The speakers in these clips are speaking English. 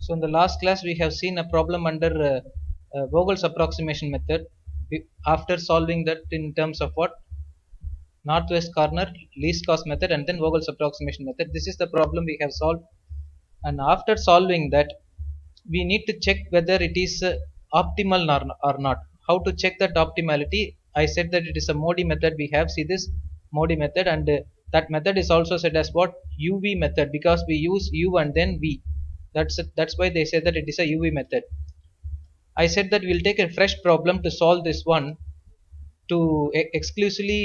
So in the last class we have seen a problem under Vogel's approximation method. After solving that in terms of what? Northwest corner, least cost method, and then Vogel's approximation method. This is the problem we have solved, and after solving that we need to check whether it is optimal or not. How to check that optimality? I said that it is a Modi method. We have see this Modi method, and that method is also said as what? UV method, because we use U and then V. That's why they say that it is a UV method. I said that we'll take a fresh problem to solve this one, to exclusively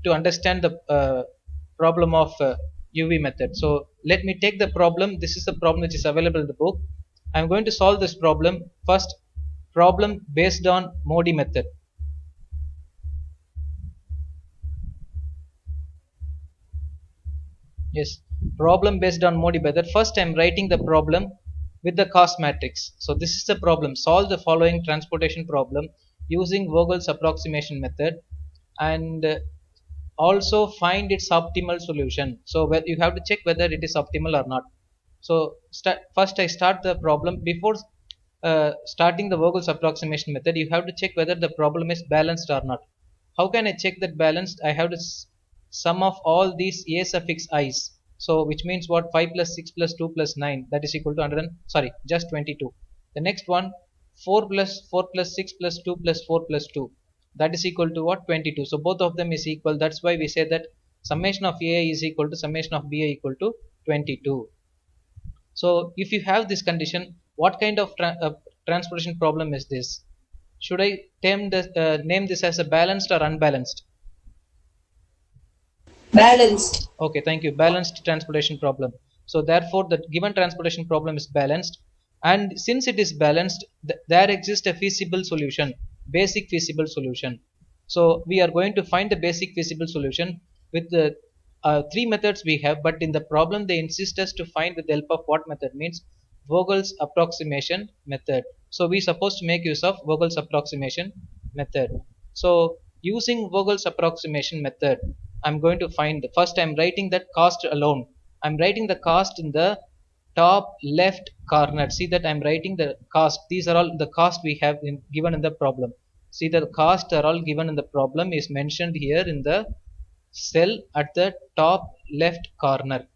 to understand the problem of UV method. So let me take the problem. This is the problem which is available in the book. I'm going to solve this problem. First, problem based on Modi method. Yes, problem based on Modi method. First, I'm writing the problem with the cost matrix. So this is the problem. Solve the following transportation problem using Vogel's approximation method, and also find its optimal solution. So you have to check whether it is optimal or not. So first I start the problem. Before starting the Vogel's approximation method, you have to check whether the problem is balanced or not. How can I check that balanced? I have to sum of all these a suffix i's. So which means what? 5 plus 6 plus 2 plus 9, that is equal to 100 sorry just 22. The next one, 4 plus 4 plus 6 plus 2 plus 4 plus 2, that is equal to what? 22. So both of them is equal. That's why we say that summation of a is equal to summation of b equal to 22. So if you have this condition, what kind of transportation problem is this? Should I name this as a balanced or unbalanced? Balanced. Okay, thank you. Balanced transportation problem. So therefore the given transportation problem is balanced, and since it is balanced, there exists a feasible solution, basic feasible solution. So we are going to find the basic feasible solution with the three methods we have, but in the problem they insist us to find with the help of what method? Means Vogel's approximation method. So we supposed to make use of Vogel's approximation method. So using Vogel's approximation method, I'm going to find, first I'm writing that cost alone. I'm writing the cost in the top left corner. See that I'm writing the cost. These are all the cost we have given in the problem. See, the cost are all given in the problem is mentioned here in the cell at the top left corner.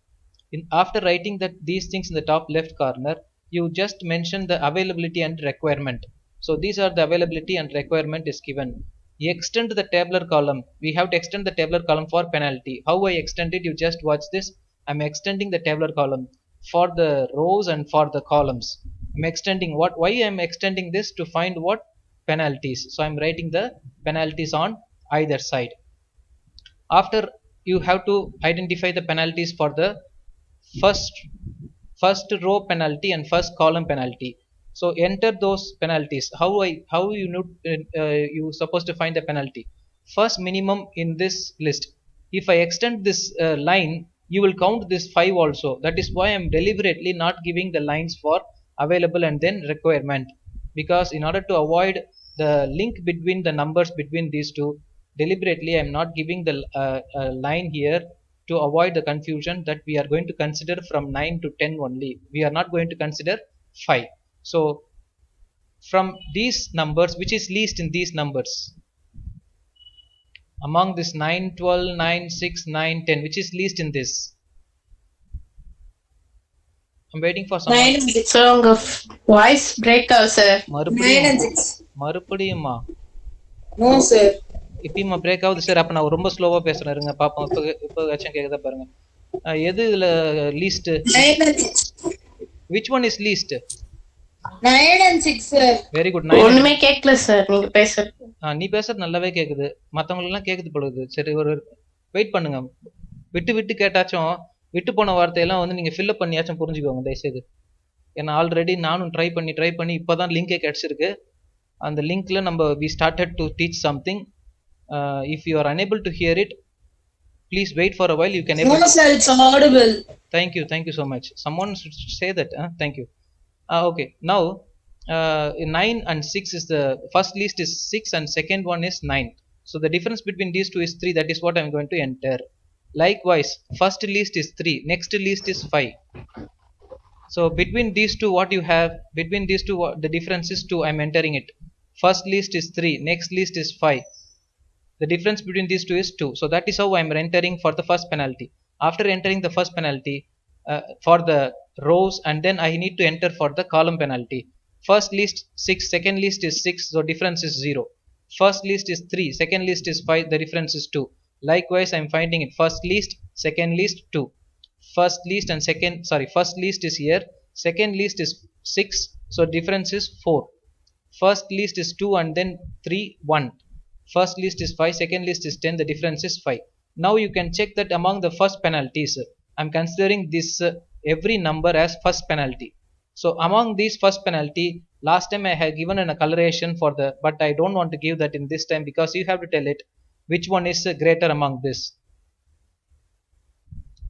After writing that these things in the top left corner, you just mention the availability and requirement. So these are the availability and requirement is given. You extend the tabular column. We have to extend the tabular column for penalty. How I extend it? You just watch this. I'm extending the tabular column for the rows and for the columns. I'm extending what? Why I'm extending this? To find what? Penalties. So I'm writing the penalties on either side. After, you have to identify the penalties for the first row penalty and first column penalty. So enter those penalties. How you you supposed to find the penalty? First minimum in this list. If I extend this line, you will count this 5 also. That is why I am deliberately not giving the lines for available and then requirement, because in order to avoid the link between the numbers between these two, deliberately I am not giving the line here, to avoid the confusion that we are going to consider from 9 to 10 only. We are not going to consider 5. So from these numbers, which is least in these numbers? Among this 9, 12, 9, 6, 9, 10, which is least in this? I'm waiting for someone. 9 and 6. Song of voice breakout, sir. 9 and 6. மறுபடியுமா? No, sir. இப்பயுமா break ஆகுது sir? அப்ப நான் ரொம்ப ஸ்லோவா பேசுறேன், இருங்க பாப்போம். இப்போ கேக்குதா பாருங்க. எது இதுல least? 9 and 6. Which one is least? 9 and 6, sir. Very good. ஒண்ணுமே கேட்கல சார் நீங்க பேசுறது. நீ பேசுறது நல்லாவே கேக்குது, மத்தவங்களுக்கு எல்லாம் கேக்குது பொழுது. சரி, ஒரு வெயிட் பண்ணுங்க. விட்டு விட்டு கேட்டாச்சும் விட்டு போன வார்த்தையெல்லாம் வந்து நீங்க ஃபில் அப் பண்ணியாச்சும் புரிஞ்சுக்கோங்க தயவுசெய்து. ஏன்னா ஆல்ரெடி நானும் ட்ரை பண்ணி இப்பதான் லிங்கே கிடைச்சிருக்கு. அந்த லிங்க்ல நம்ம we started to teach something. If you are unable to hear it, please wait for a while. You can able. No, sir, it's audible. Thank you so much. Someone should say that. Thank you. Okay, now 9 and 6 is the first list is 6 and second one is 9. So the difference between these two is 3. That is what I am going to enter. Likewise, first list is 3, next list is 5. So between these two, what you have, between these two, the difference is 2. I'm entering it. First list is 3, next list is 5. The difference between these two is 2. So that is how I'm entering for the first penalty. After entering the first penalty for the rows, and then I need to enter for the column penalty. First list 6, second list is 6, so difference is 0. First list is 3, second list is 5, the difference is 2. Likewise, I'm finding it. First list, second list 2. First list and second, sorry, first list is here, second list is 6, so difference is 4. First list is 2 and then 3 1. First list is 5, second list is 10, the difference is 5. Now you can check that among the first penalties, I'm considering this every number as first penalty. So among these first penalty, last time I had given a coloration for the, but I don't want to give that in this time, because you have to tell it which one is greater among this.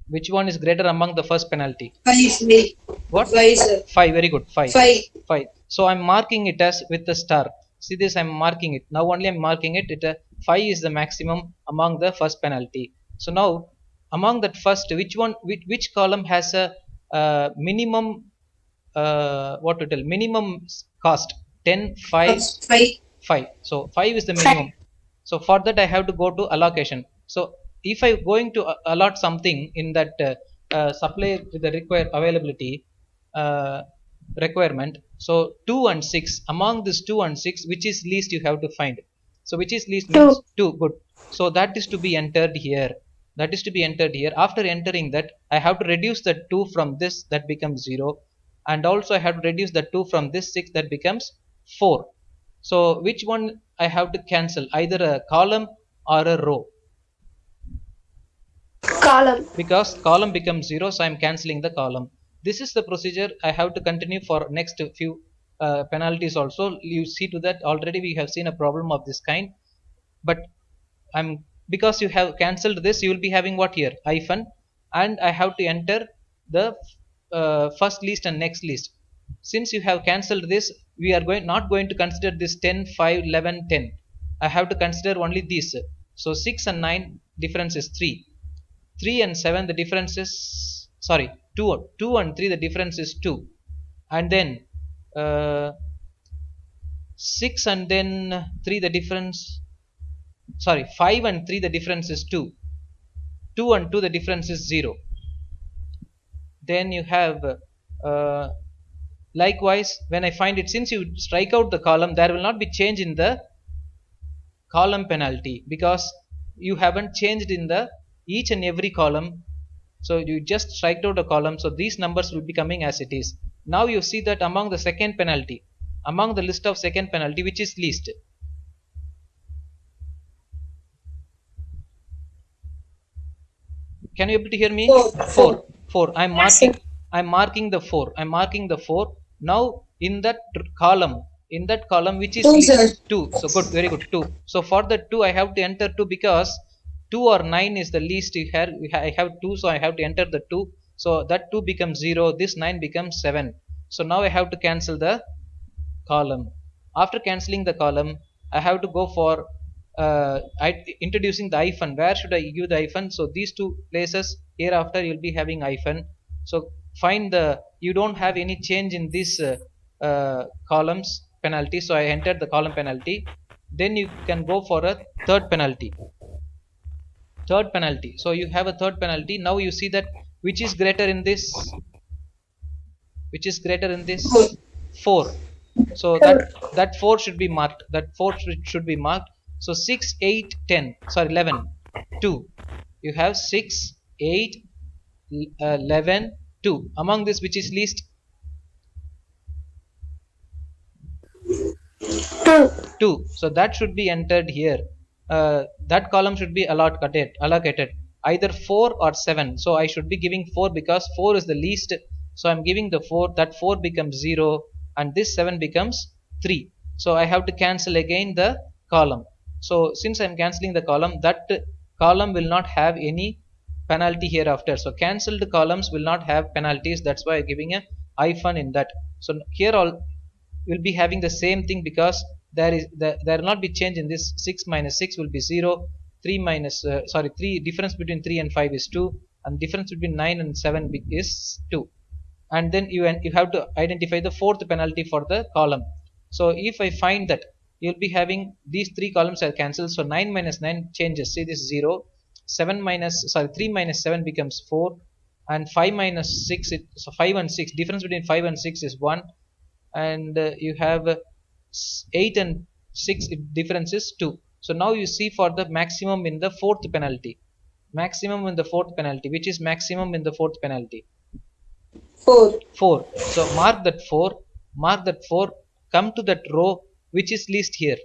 Which one is greater among the first penalty? 5. What? 5, sir. 5. Very good. 5. 5. 5. So I'm marking it as with the star. See this, I'm marking it. Now only I'm marking it. 5 is the maximum among the first penalty. So now among that first, which column has a minimum, what to tell, minimum cost? 10, 5, 5. 5. So 5 is the minimum. So for that I have to go to allocation. So if I going to allot something in that supply with the required availability uh, requirement, so 2 and 6, among this 2 and 6, which is least you have to find. So which is least means 2. Good. So that is to be entered here. That is to be entered here. After entering that, I have to reduce the 2 from this, that becomes 0, and also I have to reduce the 2 from this 6, that becomes 4. So which one I have to cancel, either a column or a row? Column. Because column becomes 0, so I am cancelling the column. This is the procedure I have to continue for next few penalties also. You see to that, already we have seen a problem of this kind. But I'm, because you have cancelled this, you will be having what here? Hyphen, and I have to enter the first list and next list. Since you have cancelled this, we are not going to consider this 10, 5, 11, 10. I have to consider only these. So 6 and 9, difference is 3. 3 and 7, the difference is, sorry, 2 and 3, the difference is 2. And then 6 and then 3, the difference, sorry, 5 and 3, the difference is 2. 2 and 2, the difference is 0. Then you have likewise, when I find it, since you strike out the column, there will not be change in the column penalty, because you haven't changed in the each and every column. So you just strike out a column, so these numbers will be coming as it is. Now you see that among the second penalty, among the list of second penalty, which is least? Can you able to hear me? 4. 4. I'm marking the 4. I'm marking the 4. Now in that column, which is 2. So good, very good, 2. So for the 2, I have to enter 2, because 2 or 9 is the least here. I have 2, so I have to enter the 2. So that 2 becomes 0. This 9 becomes 7. So now I have to cancel the column. After cancelling the column, I have to go for introducing the hyphen. Where should I give the hyphen? So these two places, hereafter you'll be having hyphen. So find the, you don't have any change in this columns penalty, so I entered the column penalty. Then you can go for a third penalty. So you have a third penalty. Now you see that which is greater in this, 4. So that 4 should be marked. Should be marked. So 6, 8, 10, sorry, 11, 2. You have 6, 8, 11, 2. Among this, which is least? 2. So that should be entered here. That column should be allocated either 4 or 7. So I should be giving 4, because 4 is the least. So I'm giving the 4. That 4 becomes 0, and this 7 becomes 3. So I have to cancel again the column. So since I'm cancelling the column, that column will not have any penalty hereafter. So cancelled columns will not have penalties. That's why I'm giving a hyphen in that. So here all will be having the same thing, because there will not be change in this. 6 minus 6 will be 0. 3 minus 3, difference between 3 and 5 is 2, and difference between 9 and 7 is 2. and then you have to identify the fourth penalty for the column. So if I find that, you'll be having these three columns are cancelled, so 9 minus 9 changes, see this 0, 7 minus, sorry, 3 minus 7 becomes 4, and 5 minus 6, so 5 and 6, difference between 5 and 6 is 1, and you have 8 and 6, difference is 2. So now you see for the maximum in the fourth penalty, maximum in the fourth penalty, which is maximum in the fourth penalty? 4. 4. So mark that 4, mark that 4, come to that row which is least here,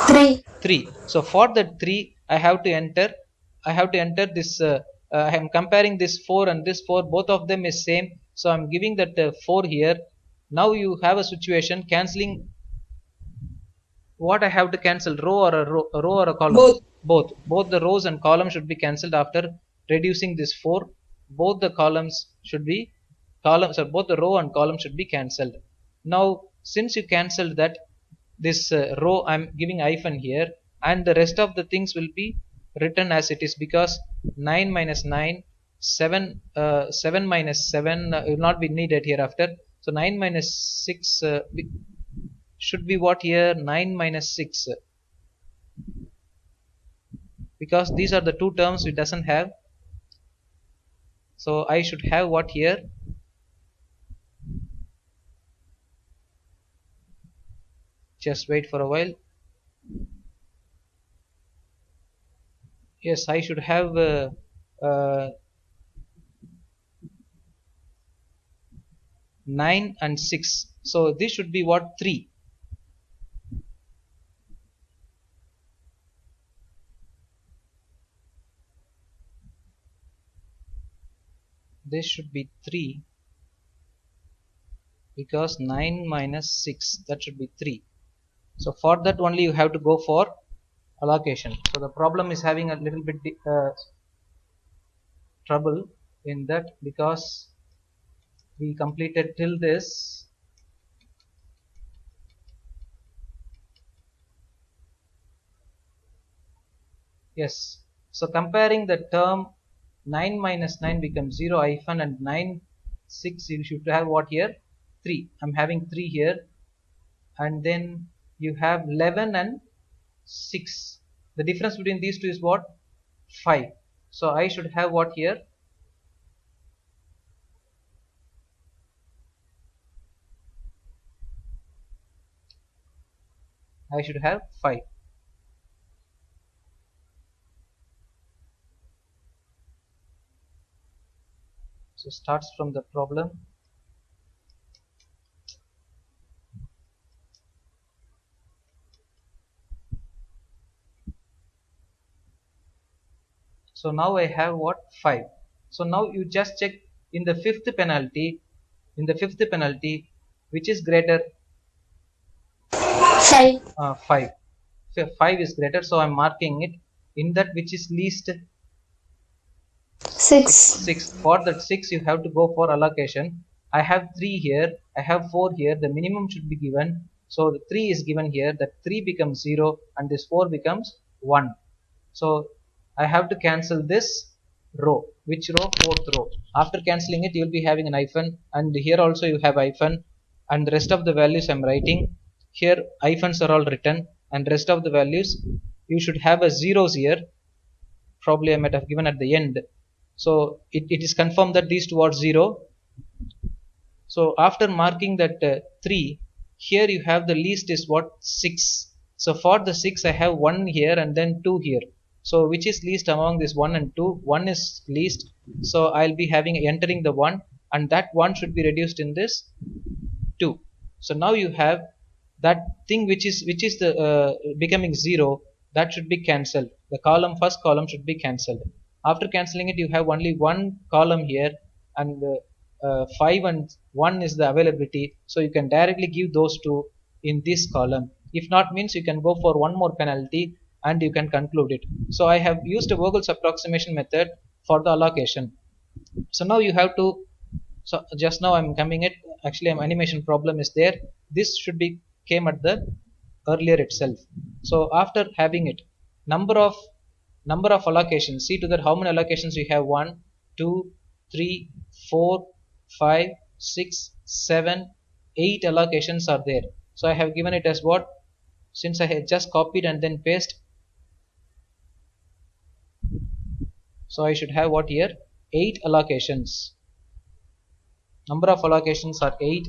3. 3. So for that 3 I have to enter, this I am comparing this 4 and this 4, both of them is same, so I am giving that 4 here. Now you have a situation cancelling, what I have to cancel, row or a row or a column? Both the rows and columns should be cancelled after reducing this 4. Both the columns should be both the row and column should be cancelled. Now since you cancelled that, this row I'm giving hyphen here, and the rest of the things will be written as it is, because 9 minus 9, 7 minus 7 will not be needed hereafter. So 9 minus 6 should be what here? 9 minus 6, because these are the two terms it doesn't have. So I should have what here? Just wait for a while. Yes, I should have 9 and 6. So this should be what? 3. This should be 3, because 9 minus 6, that should be 3. So for that only you have to go for allocation. So the problem is having a little bit trouble in that, because we completed till this. Yes, so comparing the term 9 minus 9 becomes 0 hyphen, and 9 6, you should have what here? 3. I'm having 3 here, and then you have 11 and 6. The difference between these two is what? 5. So I should have what here? I should have 5. So starts from the problem. So now I have what? 5. So now you just check in the fifth penalty, which is greater? 5. 5. So 5 is greater, so I'm marking it. In that which is least? 6. 6. For that 6 you have to go for allocation. I have 3 here, I have 4 here, the minimum should be given. So the 3 is given here, that 3 becomes 0 and this 4 becomes 1. So I have to cancel this row. Which row? Fourth row. After cancelling it, you will be having an hyphen, and here also you have hyphen, and the rest of the values I am writing. Here hyphens are all written, and rest of the values you should have a zeros here. Probably I might have given at the end. So it is confirmed that these two are 0. So after marking that 3, here you have the least is what? 6. So for the 6 I have 1 here and then 2 here. So which is least among this 1 and 2? 1 is least. So I'll be entering the 1, and that 1 should be reduced in this 2. So now you have that thing which is the becoming 0, that should be cancelled. The first column should be cancelled. After cancelling it, you have only one column here, and 5 and 1 is the availability, so you can directly give those two in this column. If not, means you can go for one more penalty and you can conclude it. So I have used a VOGEL'S approximation method for the allocation. So now you have to, so just now I'm coming it, actually an animation problem is there. This should be came at the earlier itself. So after having it, number of allocations, see to that how many allocations you have: 1 2 3 4, 5, 6, 7, 8 allocations are there. So I have given it as what? Since I had just copied and then paste, so I should have what here? 8 allocations. Number of allocations are 8.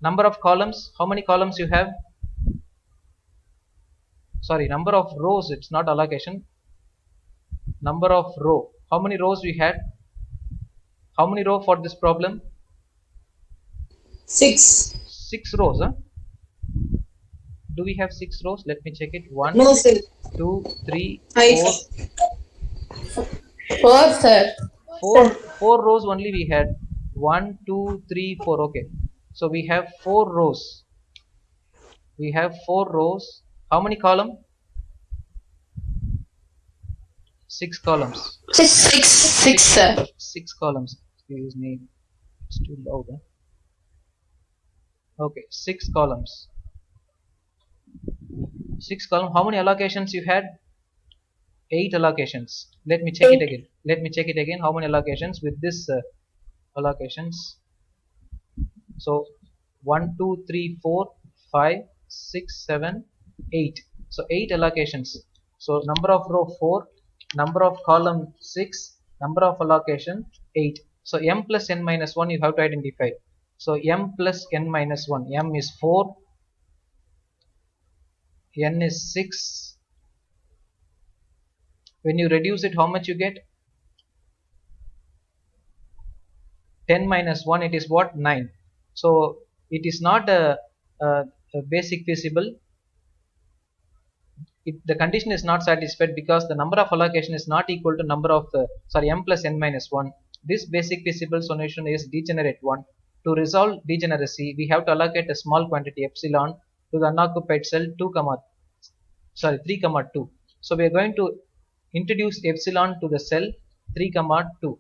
Number of columns, how many columns you have? Sorry, number of rows, it's not allocation. Number of row, how many rows we had? How many row for this problem? 6. 6 rows, huh? Do we have 6 rows? Let me check it. 1, No, sir. 2, 3, 5. 4. 4, sir. 4 rows only we had. 1, 2, 3, 4. Okay. So we have 4 rows. We have 4 rows. How many column? 6 columns. 6, sir. 6 columns. Excuse me. It's too loud. Huh? Okay. 6 columns. 6 column. How many allocations you had? 8 allocations. Let me check it again. Let me check it again. How many allocations with this allocations? So 1, 2, 3, 4, 5, 6, 7, 8. So 8 allocations. So number of row 4, number of column 6, number of allocation 8. So m plus n minus 1 you have to identify. So m plus n minus 1. M is 4, n is 6. When you reduce it, how much you get? 10 minus 1, it is what? 9. So it is not a basic feasible. The condition is not satisfied because the number of allocation is not equal to number of m plus n minus 1. This basic feasible solution is degenerate one. To resolve degeneracy, we have to allocate a small quantity epsilon to the unoccupied cell 3 comma 2. So we are going to introduce epsilon to the cell 3 comma 2.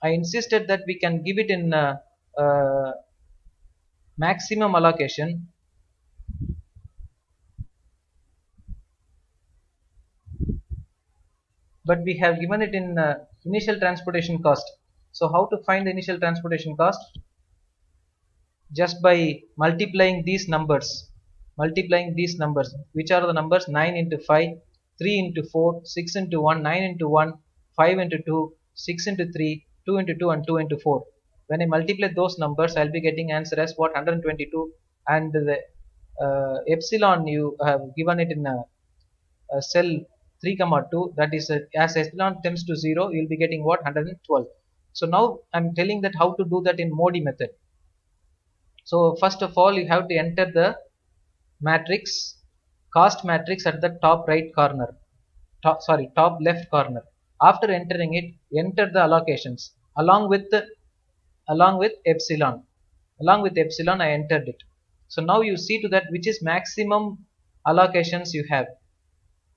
I insisted that we can give it in maximum allocation. But we have given it in initial transportation cost. So how to find the initial transportation cost? Just by multiplying these numbers. Which are the numbers? 9 into 5, 3 into 4, 6 into 1, 9 into 1, 5 into 2, 6 into 3, 2 into 2 and 2 into 4. When I multiply those numbers, I will be getting answer as what? 122, and the epsilon you have given it in a cell 3 comma 2, that is as epsilon tends to 0, you will be getting what? 112. So now I am telling that how to do that in Modi method. So first of all, you have to enter the matrix, cost matrix at the top right corner, top left corner. After entering it, enter the allocations along with epsilon. Along with epsilon, I entered it. So now you see to that which is maximum allocations you have.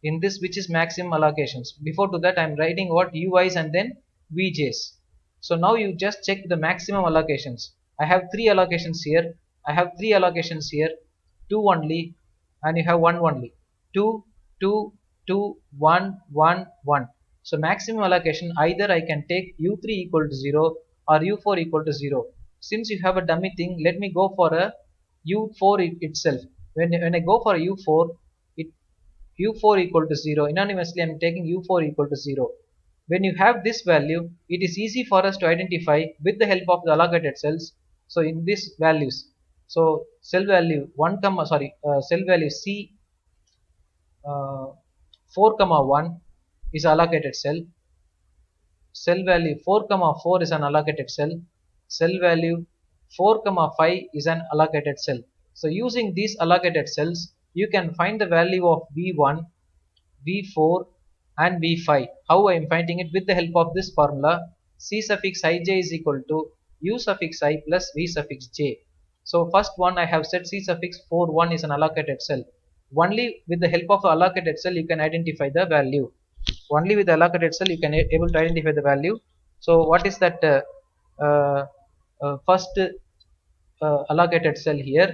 In this, which is maximum allocations. Before to that, I am writing what? UIs and then VJs. So now you just check the maximum allocations. I have 3 allocations here. I have 3 allocations here. 2 only, and you have 1 only. 2, 2, 2, 1, 1, 1. So maximum allocation, either I can take U3 equal to 0 or U4 equal to 0. Since you have a dummy thing, let me go for a U4 itself. When I go for a U4, U4 equal to 0. Anonymously I am taking U4 equal to 0. When you have this value, it is easy for us to identify with the help of the allocated cells. So in these values, so cell value cell value C 4 comma 1 is allocated cell. Cell value 4 comma 4 is an allocated cell. Cell value 4 comma 5 is an allocated cell. So using these allocated cells, you can find the value of V1, V4 and V5. How I am finding it? With the help of this formula, C suffix ij is equal to U suffix I plus V suffix j. So first one I have said C suffix 41 is an allocated cell. Only with the help of allocated cell you can identify the value. Only with the allocated cell you can able to identify the value. So what is that first allocated cell here?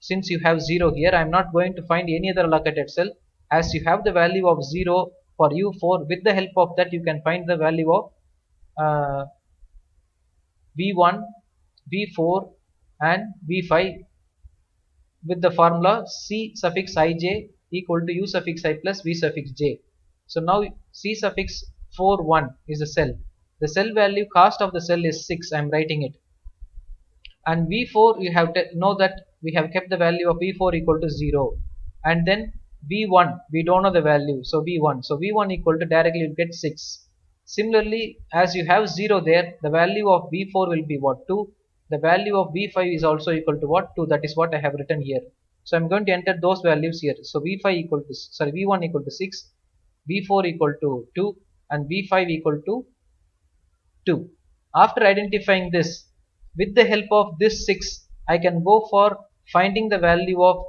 Since you have 0 here, I am not going to find any other allocated cell, as you have the value of 0 for U4. With the help of that you can find the value of V1, V4 and V5 with the formula C suffix ij equal to U suffix I plus V suffix j. So now C suffix 41 is a cell. The cell value cost of the cell is 6. I am writing it. And V4 you have to know that we have kept the value of V4 equal to 0. And then V1 we don't know the value. So V1 equal to directly you get 6. Similarly, as you have 0 there, the value of V4 will be what? 2. The value of V5 is also equal to what? 2. That is what I have written here. So I'm going to enter those values here. So V5 equal to, sorry, V1 equal to 6, V4 equal to 2 and V5 equal to 2. After identifying this, with the help of this 6, I can go for finding the value of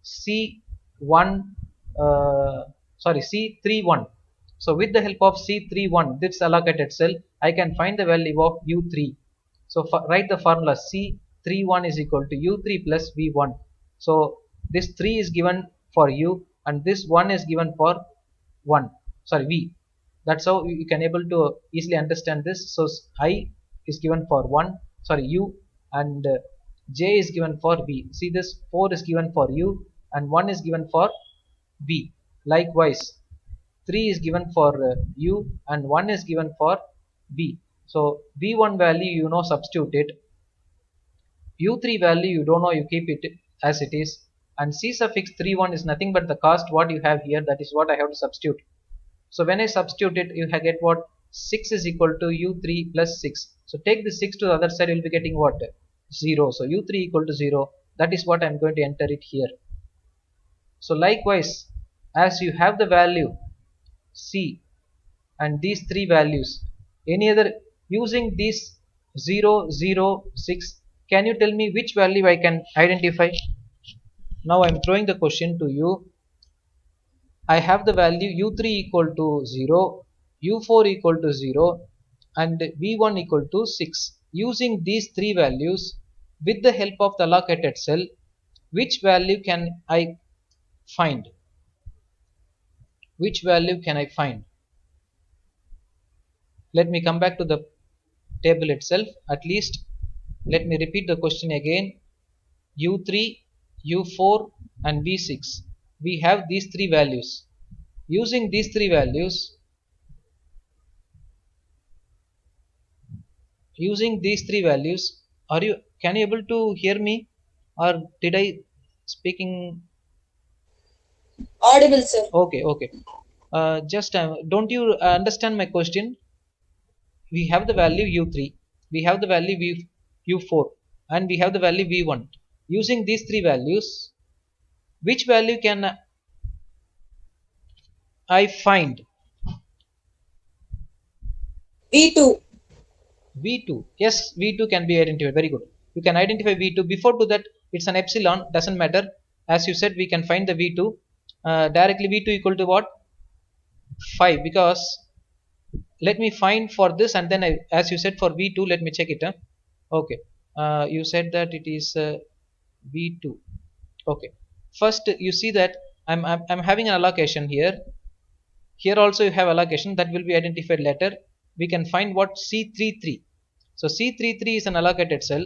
C1, C31. So with the help of C31, this allocated cell, I can find the value of U3. So write the formula C31 is equal to U3 plus V1. So this 3 is given for U and this 1 is given for 1, sorry, V. That's how you can able to easily understand this. So I is given for 1, sorry, U, and J is given for V. See, this 4 is given for U and 1 is given for V. Likewise 3 is given for U and 1 is given for V. So V1 value you know, substitute it. U3 value you don't know, you keep it as it is. And C suffix 31 is nothing but the cost what you have here, that is what I have to substitute. So when I substitute it, you get what? 6 is equal to U3 plus 6. So take the 6 to the other side, you will be getting what? 0. So U3 equal to 0. That is what I am going to enter it here. So likewise, as you have the value C and these three values, any other using these 0, 0, 6, can you tell me which value I can identify? Now I am throwing the question to you. I have the value U3 equal to 0, U4 equal to 0 and V1 equal to 6. Using these three values with the help of the allocated cell, which value can I find? Which value can I find? Let me come back to the table itself. At least let me repeat the question again. U3, U4 and V6. We have these three values. Using these three values, can you able to hear me, or did I speaking Audible, sir. okay. Just don't you understand my question? We have the value U3, we have the value U4 and we have the value V1. Using these three values, which value can I find? V2. V2. Yes, V2 can be identified. Very good. You can identify V2. Before to that, it's an epsilon. Doesn't matter. As you said, we can find the V2. Directly V2 equal to what? 5. Because let me find for this and then as you said for V2, let me check it. Okay. You said that it is V2. Okay. First, you see that I'm having an allocation here. Here also you have allocation that will be identified later. We can find what C33. So C33 is an allocated cell.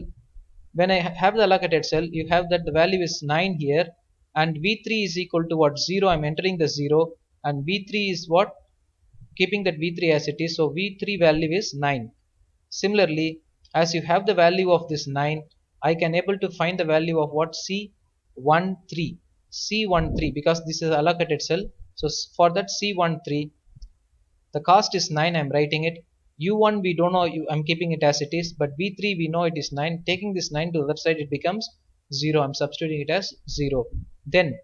When I have the allocated cell, you have that the value is 9 here and V3 is equal to what? 0. I'm entering the 0 and V3 is what? Keeping that V3 as it is. So V3 value is 9. Similarly, as you have the value of this 9, I can able to find the value of what? C13. C13 because this is allocated cell. So for that C13, the cost is 9. I'm writing it. U1 we don't know. I'm keeping it as it is. But V3 we know it is 9. Taking this 9 to the other side, it becomes 0. I'm substituting it as 0. Then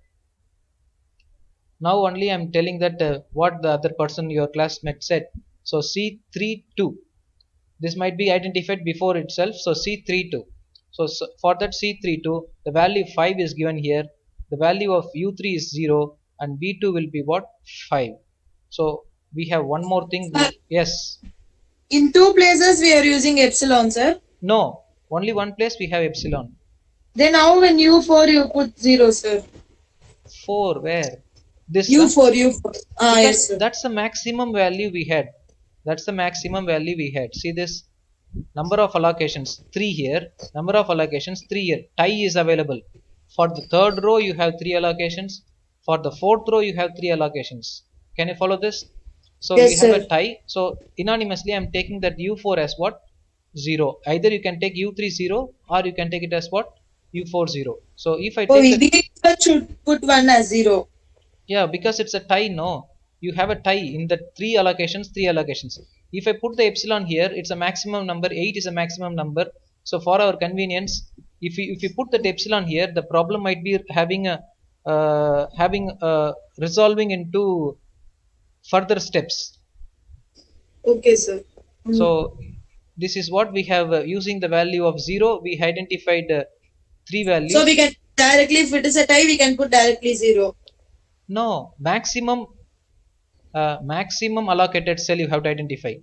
now only I'm telling that what the other person your classmate said. So C32. This might be identified before itself. So C32. So for that C32, the value 5 is given here. The value of U3 is 0 and V2 will be what? 5. So we have one more thing. Yes. In two places we are using epsilon, sir. No. Only one place we have epsilon. Then how when U4 you put 0, sir? 4 where? This U4, U4. Yes, sir. That's the maximum value we had. That's the maximum value we had. See this? Number of allocations 3 here, number of allocations 3 here. Tie is available. For the third row you have 3 allocations, for the fourth row you have 3 allocations. Can you follow this? So you Yes, have a sir. tie. So anonymously I'm taking that u4 as what? 0. Either you can take u3 0, or you can take it as what? u4 0. So if I Oh, take that, we should put one as 0. yeah, because it's a tie, no. You have a tie in the three allocations. If I put the epsilon here, it's a maximum number, 8 is a maximum number. So for our convenience, if you put that epsilon here, the problem might be resolving into further steps. Okay, sir. So this is what we have, using the value of 0, we identified three So we values. can directly, if it is a tie, we can put directly 0. No, maximum allocated cell you have to identify.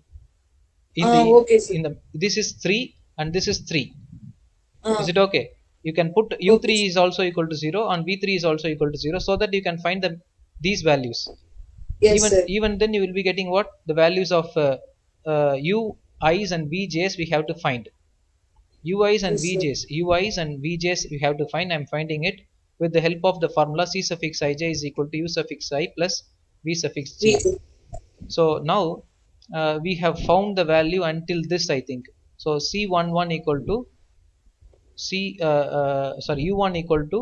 In the Okay, sir. in the this is 3 and this is 3. Is Uh, it okay? You can put okay, u3 sir. is also equal to 0 and v3 is also equal to 0, so that you can find these values. Yes, even sir. even then you will be getting what? The values of ui's and vj's we have to find. ui's and Yes, sir. vj's ui's and vj's we have to find. I'm finding it with the help of the formula c suffix ij is equal to u suffix I plus v suffix j. We So now we have found the value until this, I think. So c11 equal to u1 equal to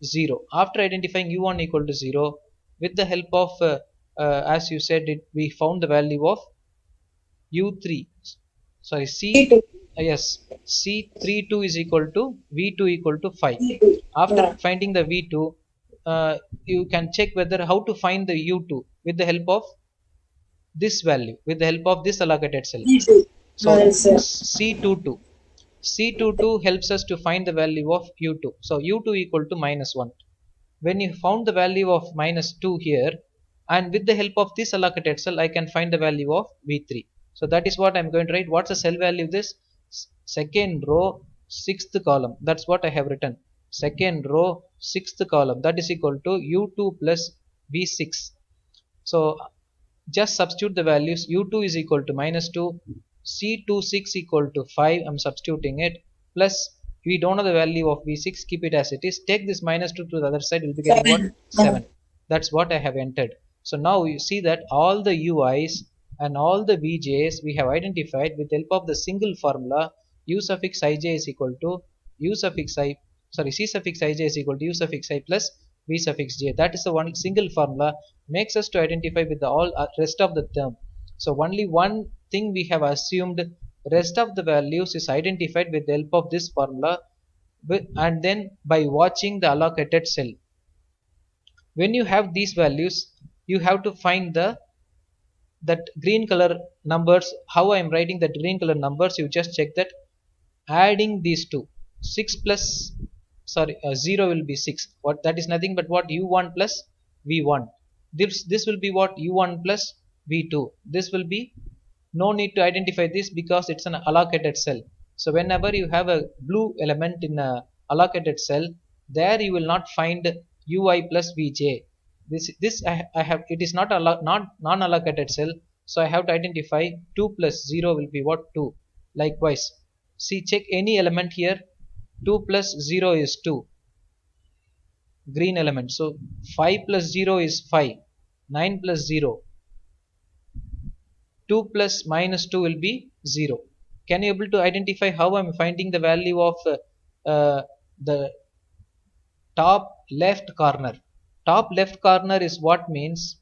0. After identifying u1 equal to 0, with the help of as you said it, we found the value of u3. Sorry, too. yes, c32 is equal to v2 equal to 5. We too. After finding the v2, you can check whether how to find the u2 with the help of this value, with the help of this allocated cell. We too. So Yes, sir. C22 helps us to find the value of u2. So u2 equal to minus 1. When you found the value of minus 2 here, and with the help of this allocated cell I can find the value of v3. So that is what I'm going to write. What's the cell value? This second row, sixth column. That's what I have written. Second row, sixth column. That is equal to u2 plus v6. So just substitute the values. u2 is equal to minus 2, c26 equal to 5. I'm substituting it, plus we don't know the value of v6. Keep it as it is. Take this minus 2 to the other side. We'll be getting what? 7. 7. That's what I have entered. So now you see that all the ui's and all the vj's we have identified with the help of the single formula. U suffix ij is equal to u suffix I, sorry, c suffix ij is equal to u suffix I plus v suffix j. That is the one single formula makes us to identify with the all rest of the term. So only one thing we have assumed, rest of the values is identified with the help of this formula, and then by watching the allocated cell. When you have these values, you have to find that green color numbers. How I am writing that green color numbers, you just check that. Adding these two, 6 plus, sorry, 0 will be 6. What? That is nothing but what? u1 plus v1. This will be what? u1 plus v2. This will be, no need to identify this because it's an allocated cell. So whenever you have a blue element in a allocated cell, there you will not find ui plus vj. This I have, it is not not non-allocated cell, so I have to identify 2 plus 0 will be what? 2. Likewise, see, check any element here. 2 plus 0 is 2, green element. So 5 plus 0 is 5. 9 plus 0, 2 plus minus 2 will be 0. Can you able to identify how I'm finding the value of the top left corner? Top left corner is what means,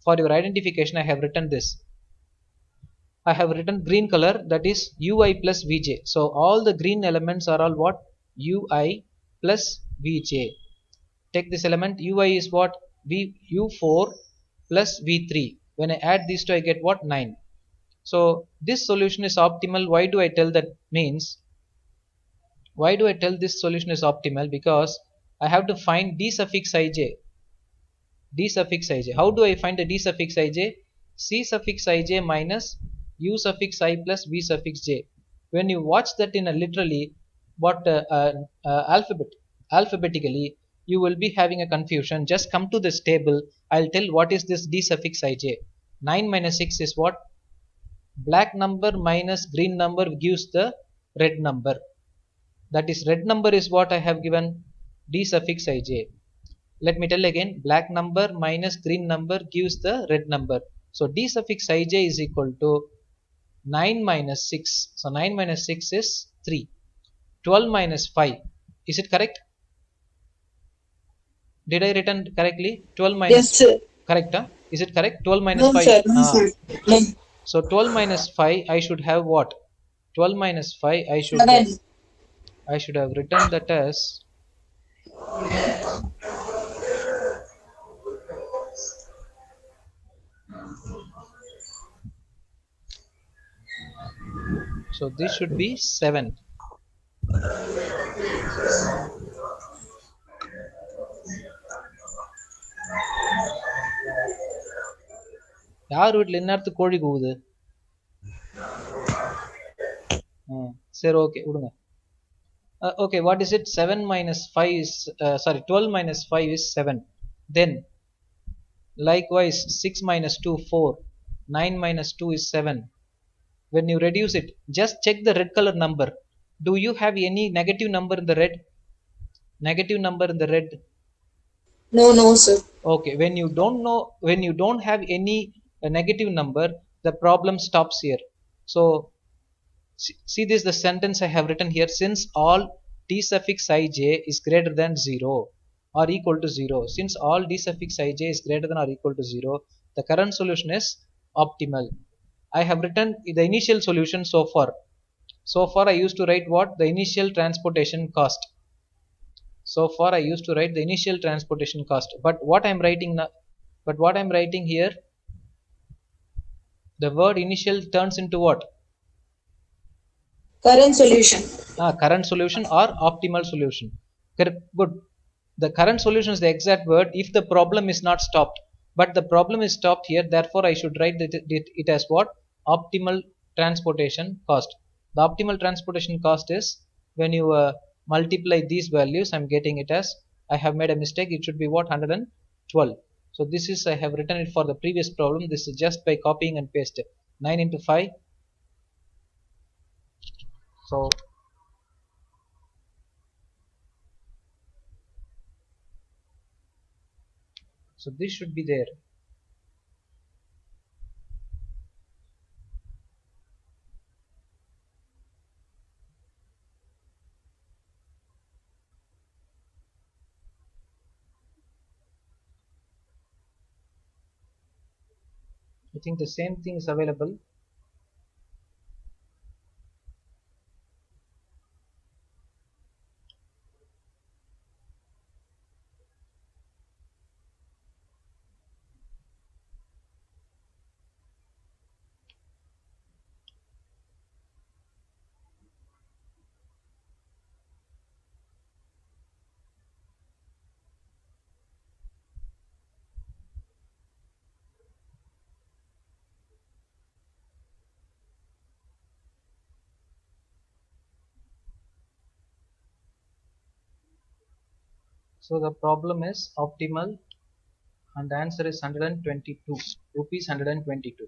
for your identification I have written this. I have written green color, that is ui plus vj. So all the green elements are all what? ui plus vj. Take this element. ui is what? u4 plus v3. When I add these two I get what? 9. So this solution is optimal. Why do I tell that? Means, why do I tell this solution is optimal? Because I have to find d suffix ij. D suffix ij. How do I find the d suffix ij? C suffix ij minus u suffix I plus v suffix j. When you watch that in a literally, what alphabetically, you will be having a confusion. Just come to this table. I'll tell what is this d suffix ij. 9 minus 6 is what? black number minus green number gives the red number. That is, red number is what I have given, d suffix ij. Let me tell again, black number minus green number gives the red number. So d suffix ij is equal to 9 minus 6. So 9 minus 6 is 3. 12 minus 5. Is it correct? Did I written correctly? 12 minus Yes, sir. correct? Huh? Is it correct? 12 minus No, 5. sir. No, sir. No. So 12 minus 5, I should have what? 12 minus 5, Seven. I should have written that as, so this should be 7. யார் வீட்டில் இந்நேரத்துக்கு கோழி கூவுது? சரி, okay விடுங்க. Okay, what is it? 7 minus 5 is, sorry, 12 minus 5 is 7. Then likewise 6 minus 2 4, 9 minus 2 is 7. When you reduce it, just check the red color number. Do you have any negative number in the red? Negative number in the red? No, no, sir. Okay, when you don't know, when you don't have any negative number, the problem stops here. So see this, the sentence I have written here: since all d suffix ij is greater than 0 or equal to 0, since all d suffix ij is greater than or equal to 0, the current solution is optimal. I have written the initial solution so far. So far I used to write what? The initial transportation cost. So far I used to write the initial transportation cost. But what I am writing now, but what I am writing here, the word initial turns into what? Current solution. Current solution or optimal solution. Good. The current solution is the exact word if the problem is not stopped. But the problem is stopped here, therefore I should write it as what? Optimal transportation cost. The optimal transportation cost is when you multiply these values, I'm getting it as, I have made a mistake, it should be what? 112. So this is, I have written it for the previous problem. This is just by copying and paste. 9 into 5. So this should be there. I think the same thing is available. So the problem is optimal and the answer is 122 rupees. 122.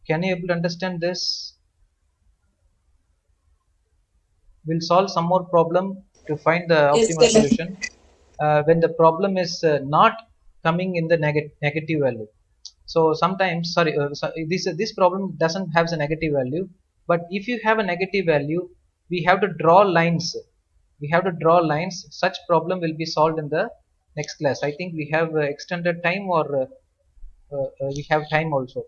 Can you able to understand this? We'll solve some more problem to find the Yes, optimal sir. solution. When the problem is not coming in the negative value. So sometimes, sorry, this problem doesn't have a negative value, but if you have a negative value, we have to draw lines. We have to draw lines. Such problem will be solved in the next class. I think we have extended time, or we have time also.